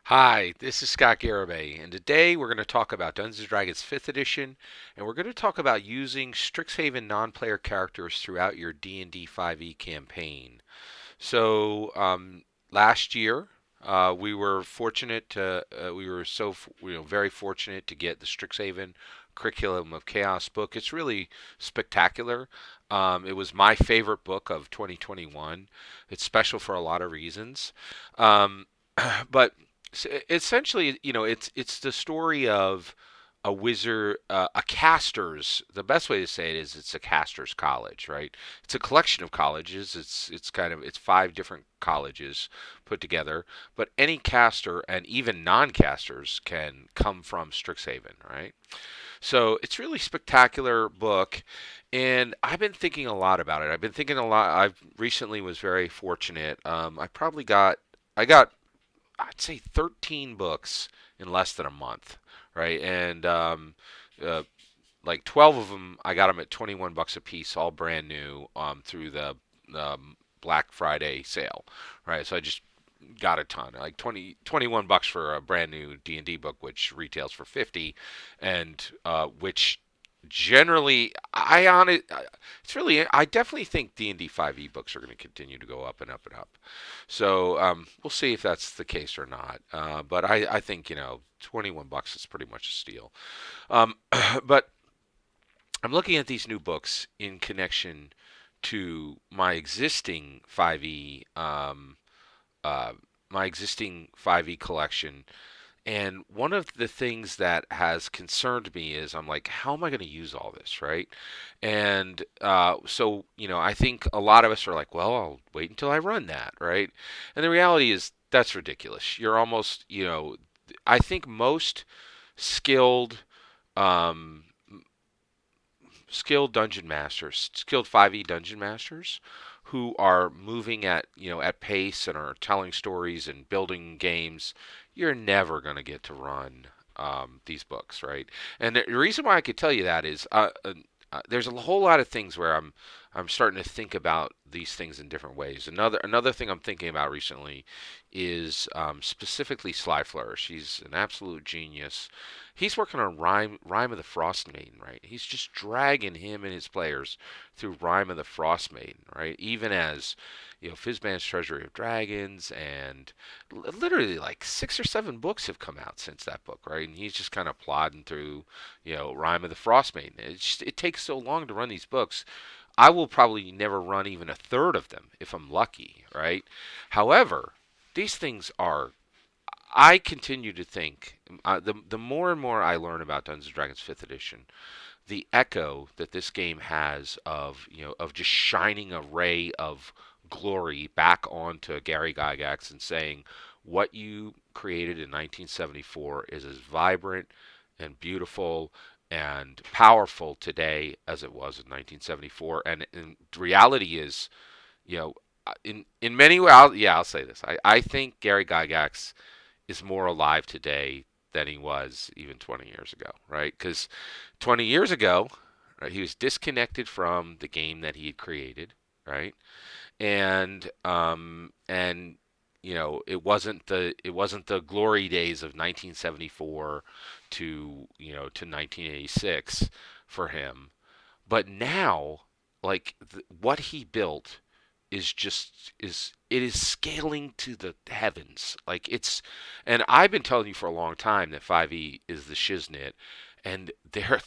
Hi, this is Scott Garibay, and today we're going to talk about Dungeons & Dragons 5th Edition, and we're going to talk about using Strixhaven non-player characters throughout your D&D 5e campaign. Last year, we were fortunate to, we were very fortunate to get the Strixhaven Curriculum of Chaos book. It's really spectacular. It was my favorite book of 2021. It's special for a lot of reasons. Um, but essentially, it's the story of a wizard, a caster's. The best way to say it is it's a caster's college, right? It's a collection of colleges. It's five different colleges put together, but any caster and even non-casters can come from Strixhaven, right? So it's really spectacular book, and I've been thinking a lot about it. I've been thinking a lot. I recently was very fortunate. I got I'd say 13 books in less than a month, right? And uh, like 12 of them, I got them at 21 bucks a piece, all brand new, through the Black Friday sale, right? So I just got a ton, like 21 bucks for a brand new D&D book, which retails for 50, and which generally I definitely think D&D 5e books are going to continue to go up and up and up. So we'll see if that's the case or not. But I think 21 bucks is pretty much a steal. Um, but I'm looking at these new books in connection to uh, my existing 5e collection. And one of the things that has concerned me is I'm like, how am I going to use all this, right? And I think a lot of us are like, well, I'll wait until I run that, right? And the reality is that's ridiculous. You're almost, I think most skilled, um, skilled dungeon masters, skilled 5e dungeon masters who are moving at pace and are telling stories and building games, you're never going to get to run these books, right? And the reason why I could tell you that is there's a whole lot of things where I'm starting to think about these things in different ways. Another thing I'm thinking about recently is specifically Sly Flourish. He's an absolute genius. He's working on Rime of the Frost Maiden, right? He's just dragging him and his players through Rime of the Frost Maiden, right? Even as Fizban's Treasury of Dragons, and literally like 6 or 7 books have come out since that book, right? And he's just kind of plodding through, Rime of the Frost Maiden. It takes so long to run these books. I will probably never run even a third of them if I'm lucky, right? However, these things are. I continue to think the more and more I learn about Dungeons and Dragons 5th Edition, the echo that this game has of just shining a ray of glory back onto Gary Gygax and saying what you created in 1974 is as vibrant and beautiful and powerful today as it was in 1974. And the reality is, you know, in many ways, I'll say this. I think Gary Gygax is more alive today than he was even 20 years ago, right? Because 20 years ago, right, he was disconnected from the game that he had created, right? And it wasn't the glory days of 1974 to 1986 for him. But now, like what he built is scaling to the heavens. And I've been telling you for a long time that 5e is the shiznit, and they're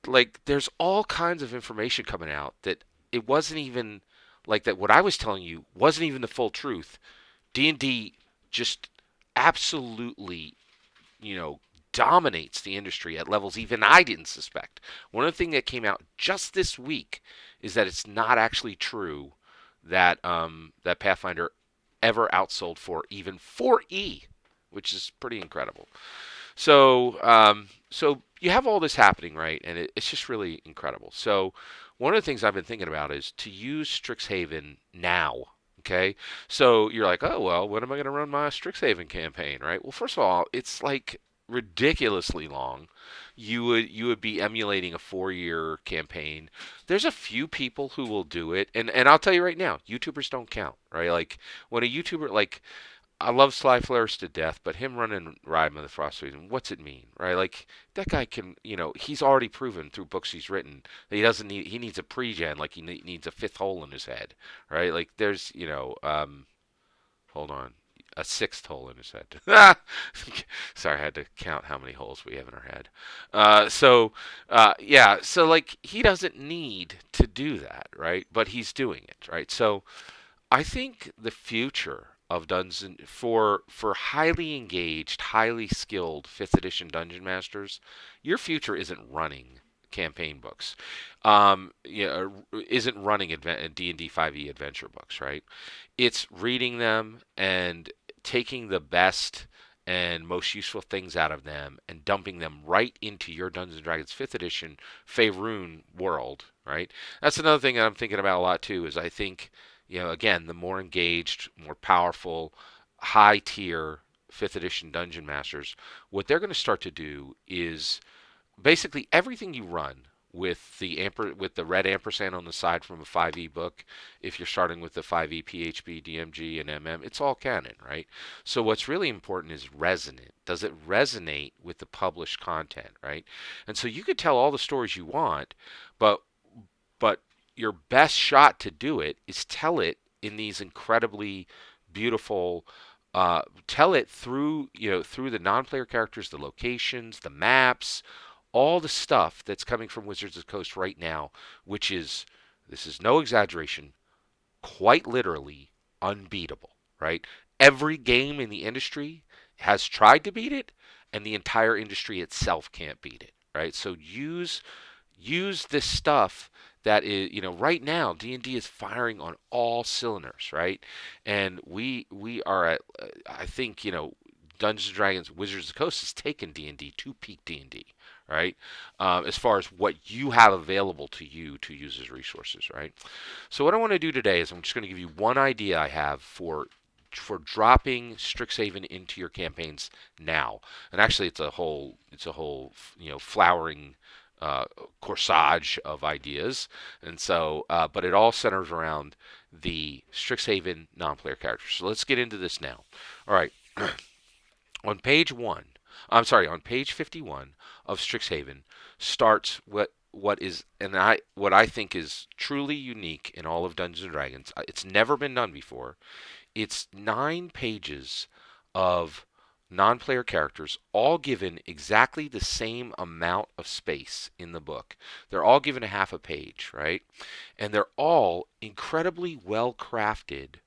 like there's all kinds of information coming out that it wasn't even like that. What I was telling you wasn't even the full truth. D&D just absolutely you know, dominates the industry at levels even I didn't suspect. One of the things that came out just this week is that it's not actually true that Pathfinder ever outsold for even 4E, which is pretty incredible. So you have all this happening, right? And it's just really incredible. So one of the things I've been thinking about is to use Strixhaven now. Okay, so you're like, oh well, when am I going to run my Strixhaven campaign, right? Well, first of all, it's like ridiculously long. You would be emulating a 4-year campaign. There's a few people who will do it, and I'll tell you right now, YouTubers don't count, right? Like when a YouTuber like I love Sly Flourish to death, but him running Ride on the Frost Season, what's it mean, right? Like that guy can, he's already proven through books he's written that he needs a pre-gen, like needs a fifth hole in his head, right? Like there's, hold on, a sixth hole in his head. Sorry, I had to count how many holes we have in our head. Yeah, so like he doesn't need to do that, right? But he's doing it, right? So I think the future of Dungeon for highly engaged, highly skilled fifth edition dungeon masters, your future isn't running campaign books, isn't running D&D 5e adventure books, right? It's reading them and taking the best and most useful things out of them and dumping them right into your Dungeons and Dragons 5th edition Faerun world, right? That's another thing that I'm thinking about a lot too is I think, again, the more engaged, more powerful, high tier 5th edition dungeon masters, what they're going to start to do is basically everything you run with the red ampersand on the side from a 5e book, if you're starting with the 5e PHB, DMG, and MM, it's all canon, right? So what's really important is resonant. Does it resonate with the published content, right? And so you could tell all the stories you want, but but your best shot to do it is tell it in these incredibly beautiful tell it through through the non-player characters, the locations, the maps, all the stuff that's coming from Wizards of the Coast right now, which is, this is no exaggeration, quite literally unbeatable, right? Every game in the industry has tried to beat it, and the entire industry itself can't beat it, right? So use this stuff that is, right now D&D is firing on all cylinders, right? And we are at, I think, Dungeons and Dragons Wizards of the Coast has taken D&D to peak D&D, right? As far as what you have available to you to use as resources, right? So what I want to do today is I'm just going to give you one idea I have for dropping Strixhaven into your campaigns now. And actually, it's a whole flowering uh, corsage of ideas. And so, but it all centers around the Strixhaven non-player characters. So let's get into this now. All right. On page one, I'm sorry, on page 51 of Strixhaven starts what I think is truly unique in all of Dungeons and Dragons. It's never been done before. It's 9 pages of non-player characters, all given exactly the same amount of space in the book. They're all given a half a page, right? And they're all incredibly well crafted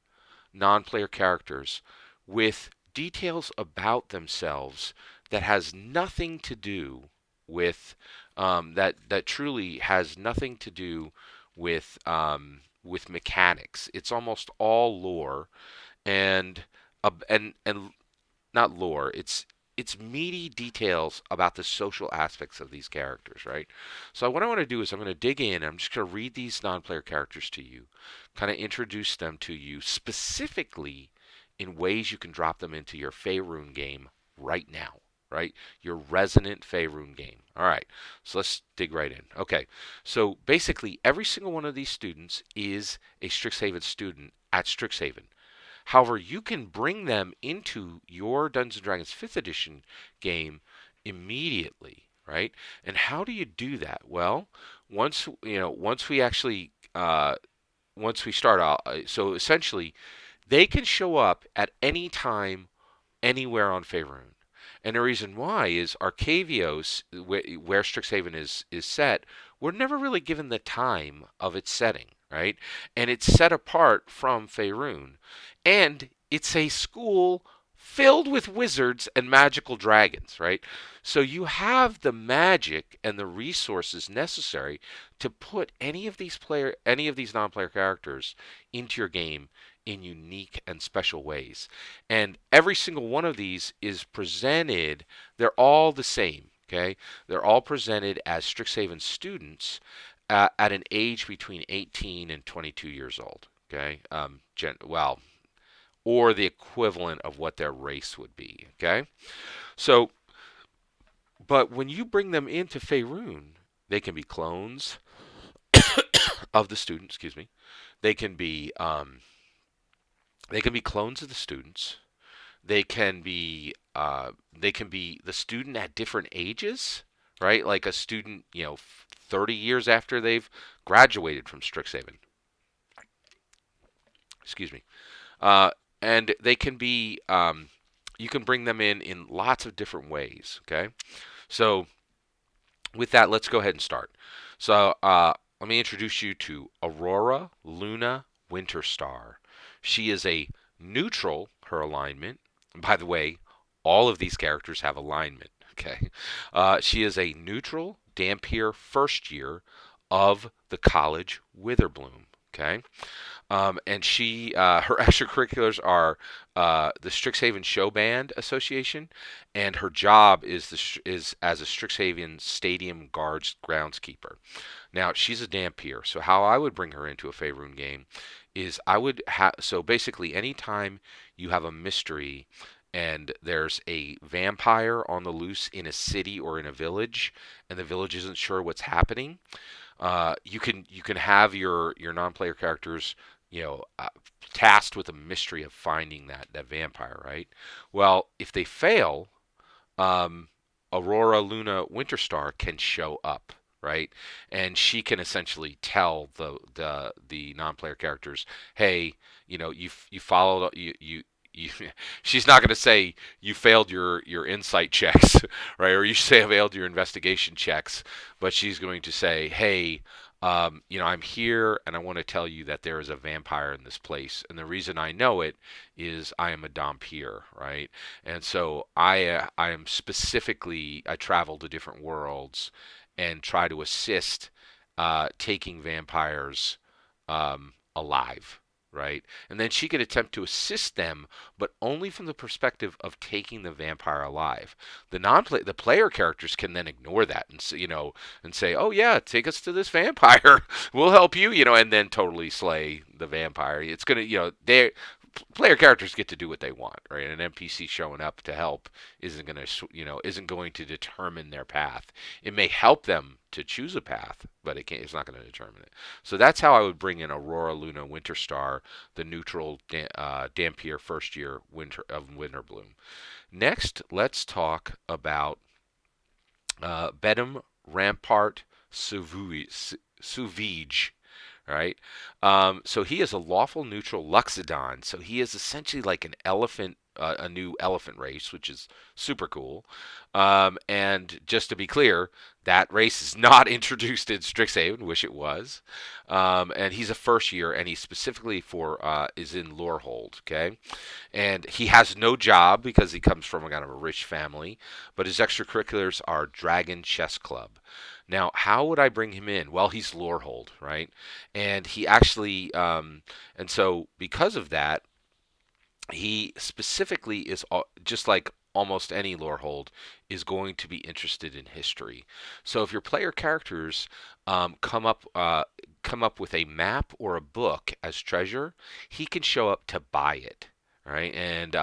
non-player characters with details about themselves that has nothing to do with that truly has nothing to do with mechanics. It's almost all lore and and not lore. It's meaty details about the social aspects of these characters, right? So what I want to do is I'm going to dig in. I'm just going to read these non-player characters to you, kind of introduce them to you specifically in ways you can drop them into your Faerun game right now, right? Your resonant Faerun game. All right, so let's dig right in. Okay, so basically every single one of these students is a Strixhaven student at Strixhaven. However, you can bring them into your Dungeons and Dragons 5th edition game immediately, right? And how do you do that? Well, once we actually once we start out, so essentially they can show up at any time anywhere on Faerun. And the reason why is Arcavios, where Strixhaven is set, we're never really given the time of its setting, right? And it's set apart from Faerun. And it's a school filled with wizards and magical dragons, right? So you have the magic and the resources necessary to put any of these non-player characters into your game in unique and special ways. And every single one of these is presented, they're all the same, okay? They're all presented as Strixhaven students at an age between 18 and 22 years old, okay? Well, or the equivalent of what their race would be, okay? So, but when you bring them into Faerun, they can be clones of the students, excuse me. They can be clones of the students. They can be the student at different ages, right? Like a student, 30 years after they've graduated from Strixhaven. Excuse me. Uh, and they can be you can bring them in lots of different ways. Okay, so with that, let's go ahead and start. So let me introduce you to Aurora Luna Winterstar. She is a neutral, her alignment. And by the way, all of these characters have alignment. Okay. She is a neutral Dampier first year of the college Witherbloom. Okay. And her extracurriculars are the Strixhaven Show Band Association, and her job is as a Strixhaven Stadium Guards groundskeeper. Now she's a Dampier, so how I would bring her into a Faerun game is I would have so basically anytime you have a mystery and there's a vampire on the loose in a city or in a village, and the village isn't sure what's happening, you can have your non-player characters, tasked with a mystery of finding that vampire, right? Well, if they fail, um, Aurora Luna Winterstar can show up, right? And she can essentially tell the non-player characters, hey, you followed you. She's not going to say you failed your insight checks, right? Or you say failed your investigation checks, but she's going to say, hey. I'm here and I want to tell you that there is a vampire in this place. And the reason I know it is I am a Dhampir, right? And so I am specifically, I travel to different worlds and try to assist taking vampires alive, right? And then she can attempt to assist them, but only from the perspective of taking the vampire alive. The player characters can then ignore that and say, "Oh yeah, take us to this vampire. We'll help you," and then totally slay the vampire. It's gonna, they player characters get to do what they want, right? An NPC showing up to help isn't going to determine their path. It may help them to choose a path, but it's not going to determine it. So that's how I would bring in Aurora Luna Winterstar, the neutral Dampier first year Winterbloom. Next, let's talk about Bedham Rampart Sauvage. Right? So he is a lawful neutral Luxodon. So he is essentially like an elephant, a new elephant race, which is super cool. And just to be clear, that race is not introduced in Strixhaven. Wish it was. And he's a first year, and he specifically is in Lorehold. Okay, and he has no job because he comes from a kind of a rich family, but his extracurriculars are Dragon Chess Club. Now, how would I bring him in? Well, he's Lorehold, right? And he actually, and so because of that, he specifically is just like almost any Lorehold is going to be interested in history. So if your player characters come up with a map or a book as treasure, he can show up to buy it. Right, and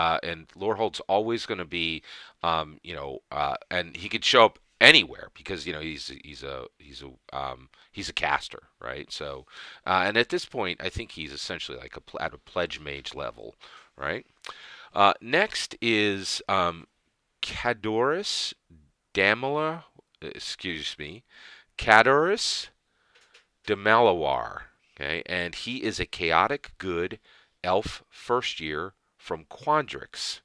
Lorehold's always going to be, and he could show up anywhere because he's a caster, right? So, and at this point, I think he's essentially like at a pledge mage level, right? Next is Cadorus Damala, excuse me, Cadorus Demalawar. Okay, and he is a chaotic good elf first year from Quandrix.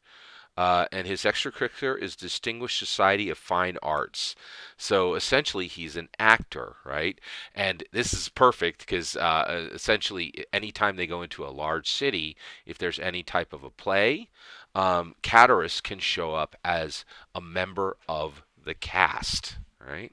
And his extracurricular is Distinguished Society of Fine Arts. So essentially, he's an actor, right? And this is perfect because essentially, anytime they go into a large city, if there's any type of a play, Caterus can show up as a member of the cast, right?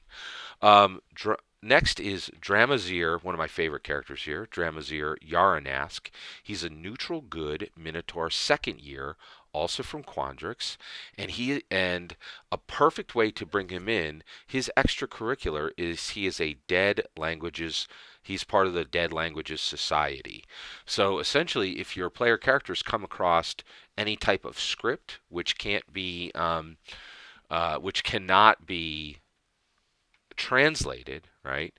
Next is Dramazir, one of my favorite characters here, Dramazir Yaranask. He's a neutral good Minotaur second year, also from Quandrix, and a perfect way to bring him in. His extracurricular is he is a dead languages. He's part of the Dead Languages Society. So essentially, if your player characters come across any type of script which cannot be translated, right?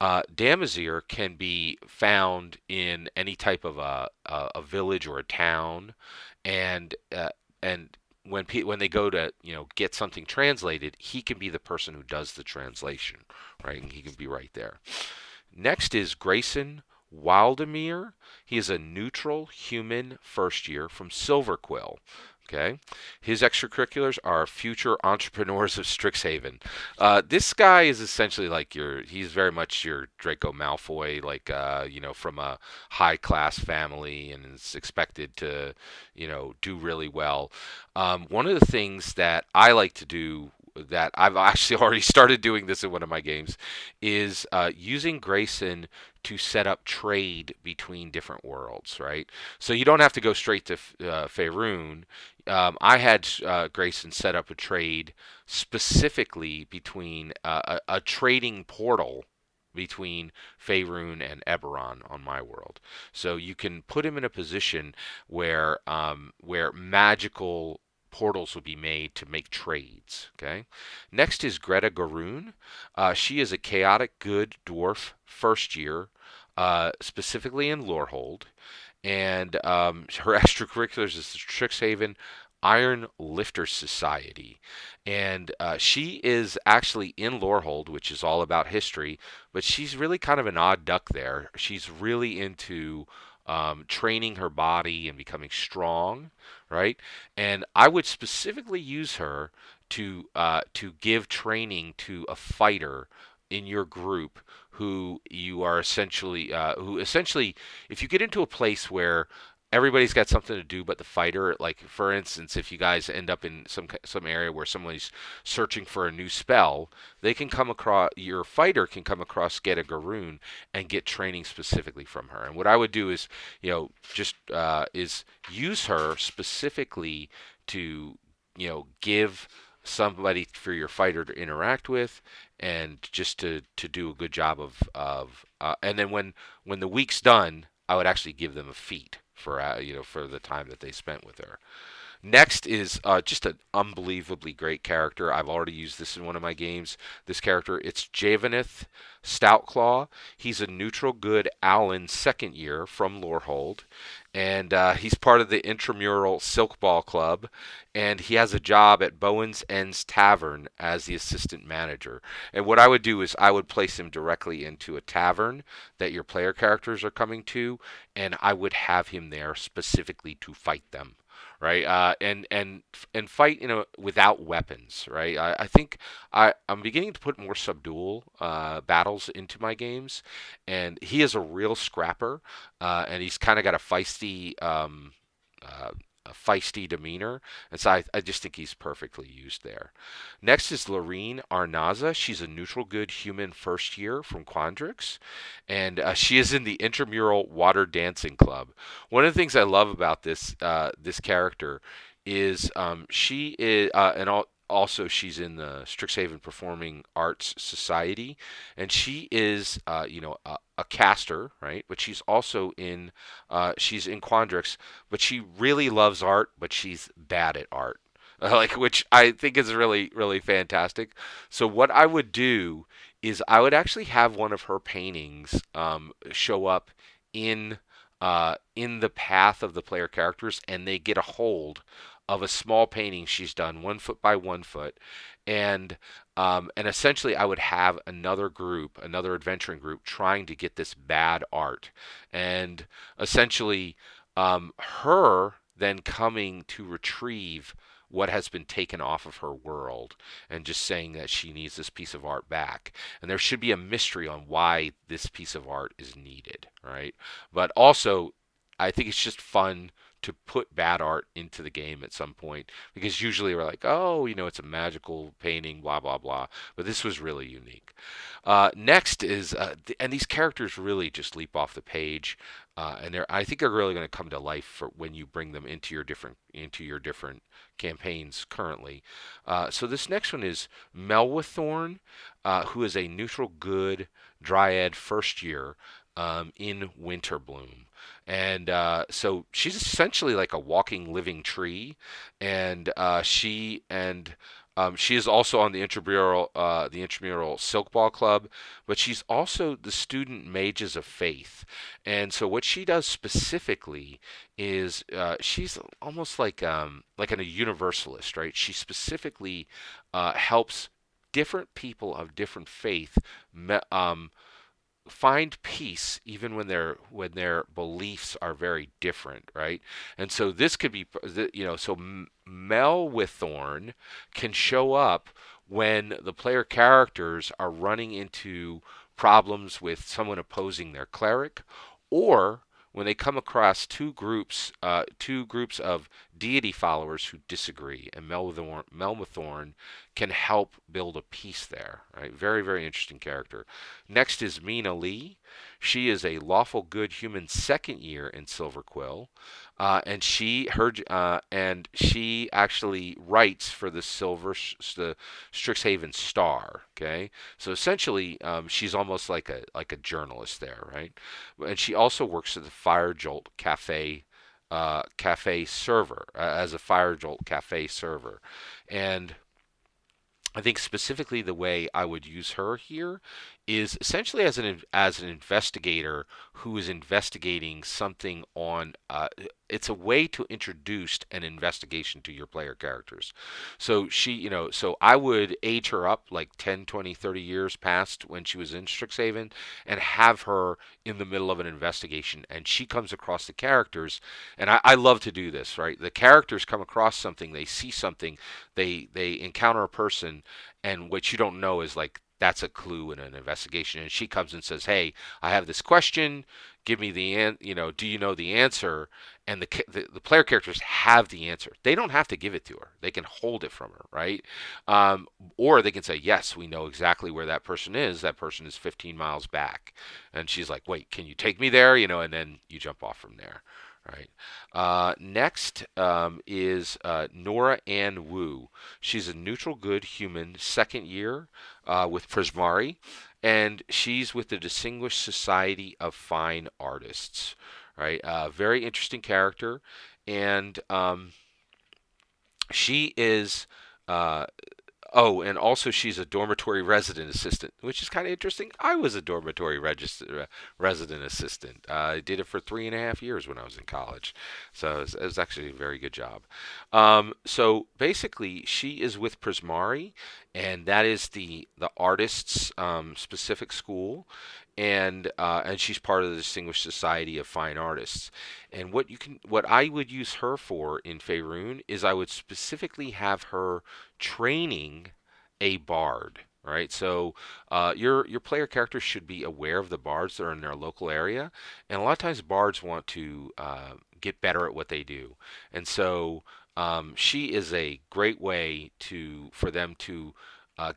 Damazir can be found in any type of a village or a town, and and when they go to get something translated, he can be the person who does the translation, right? And he can be right there. Next is Grayson Wildemere. He is a neutral human first year from Silverquill. Okay, his extracurriculars are future entrepreneurs of Strixhaven. This guy is essentially like he's very much your Draco Malfoy, like from a high class family and is expected to, do really well. One of the things that I like to do, that I've actually already started doing this in one of my games, is using Grayson to set up trade between different worlds, right? So you don't have to go straight to Faerun. I had Grayson set up a trade specifically between a trading portal between Faerun and Eberron on my world. So you can put him in a position where magical portals will be made to make trades. Okay. Next is Greta Garoon. She is a chaotic good dwarf first year, specifically in Lorehold, and her extracurriculars is the Strixhaven Iron Lifter Society, and she is actually in Lorehold, which is all about history, but she's really kind of an odd duck there. She's really into training her body and becoming strong, right? And I would specifically use her to give training to a fighter in your group who essentially, if you get into a place where everybody's got something to do but the fighter, like for instance, if you guys end up in some area where somebody's searching for a new spell, they can come across your fighter can come across get a Garoon and get training specifically from her. And what I would do is, just is use her specifically to, give somebody for your fighter to interact with, and just to do a good job of and then when the week's done, I would actually give them a feat for the time that they spent with her. Next is just an unbelievably great character. I've already used this in one of my games. This character, it's Javaneth Stoutclaw. He's a neutral good Allen second year from Lorehold, and he's part of the intramural Silkball Club, and he has a job at Bowen's End's Tavern as the assistant manager. And what I would do is I would place him directly into a tavern that your player characters are coming to, and I would have him there specifically to fight them, right? And fight without weapons, right? I think I'm beginning to put more subdual battles into my games, and he is a real scrapper, and he's kind of got a feisty demeanor, and so I just think he's perfectly used there. Next is Lorene Arnaza. She's a neutral good human first year from Quandrix, and she is in the intramural water dancing club. One of the things I love about this character is she is also she's in the Strixhaven Performing Arts Society, and she is a caster, right? But she's in Quandrix, but she really loves art, but she's bad at art. Like, which I think is really, really fantastic. So what I would do is I would actually have one of her paintings show up in in the path of the player characters, and they get a hold of a small painting she's done, 1 foot by 1 foot, and essentially I would have another adventuring group, trying to get this bad art, and essentially her then coming to retrieve what has been taken off of her world, and just saying that she needs this piece of art back. And there should be a mystery on why this piece of art is needed, right? But also, I think it's just fun to put bad art into the game at some point, because usually we're like, oh, it's a magical painting, blah blah blah. But this was really unique. Next is, and these characters really just leap off the page, and I think they're really going to come to life for when you bring them into your different campaigns currently. So this next one is Melwithorn, who is a neutral good dryad first year in Winterbloom. And so she's essentially like a walking, living tree, and she is also on the intramural silk ball club, but she's also the student mages of faith. And so what she does specifically is she's almost like a universalist, right? She specifically helps different people of different faith me- um, find peace even when their beliefs are very different, right? And so this could be, so Mel with Thorn can show up when the player characters are running into problems with someone opposing their cleric, or when they come across two groups of deity followers who disagree, and Melmathorn can help build a peace there. Right, very very interesting character. Next is Mina Lee. She is a lawful good human second year in Silver Quill, and she actually writes for the Strixhaven Star. Okay, so essentially, she's almost like a journalist there, right? And she also works at the Fire Jolt cafe server as a Fire Jolt cafe server, and I think specifically the way I would use her here is essentially as an investigator who is investigating something on. It's a way to introduce an investigation to your player characters. So so I would age her up like 10, 20, 30 years past when she was in Strixhaven and have her in the middle of an investigation, and she comes across the characters, and I love to do this, right? The characters come across something, they see something, they encounter a person, and what you don't know is like that's a clue in an investigation. And she comes and says, "Hey, I have this question. Give me do you know the answer?" And the player characters have the answer. They don't have to give it to her. They can hold it from her, right? Or they can say, "Yes, we know exactly where that person is. That person is 15 miles back." And she's like, "Wait, can you take me there?" And then you jump off from there. Right. Next is Nora Ann Wu. She's a neutral good human second year with Prismari, and she's with the Distinguished Society of Fine Artists. Right. Very interesting character, and she is. Uh, Oh, and also she's a dormitory resident assistant, which is kind of interesting. I was a resident assistant. I did it for 3.5 years when I was in college, so it was actually a very good job. So basically, she is with Prismari, and that is the artists' specific school, and she's part of the Distinguished Society of Fine Artists. And what I would use her for in Faerun is I would specifically have her training a bard. Right, so your player characters should be aware of the bards that are in their local area, and a lot of times bards want to get better at what they do, and so she is a great way for them to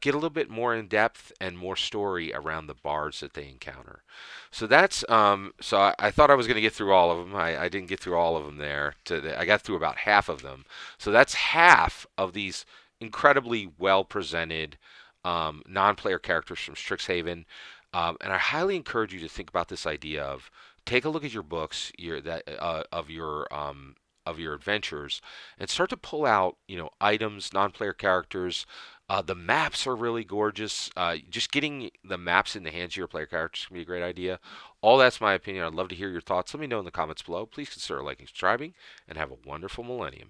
get a little bit more in depth and more story around the bards that they encounter. So I thought I was going to get through all of them. I didn't get through all of them there. I got through about half of them. So that's half of these incredibly well presented non-player characters from Strixhaven. And I highly encourage you to think about this idea of take a look at your books, of your adventures, and start to pull out items, non-player characters. The maps are really gorgeous. Just getting the maps in the hands of your player characters can be a great idea. All that's my opinion. I'd love to hear your thoughts. Let me know in the comments below. Please consider liking, subscribing, and have a wonderful millennium.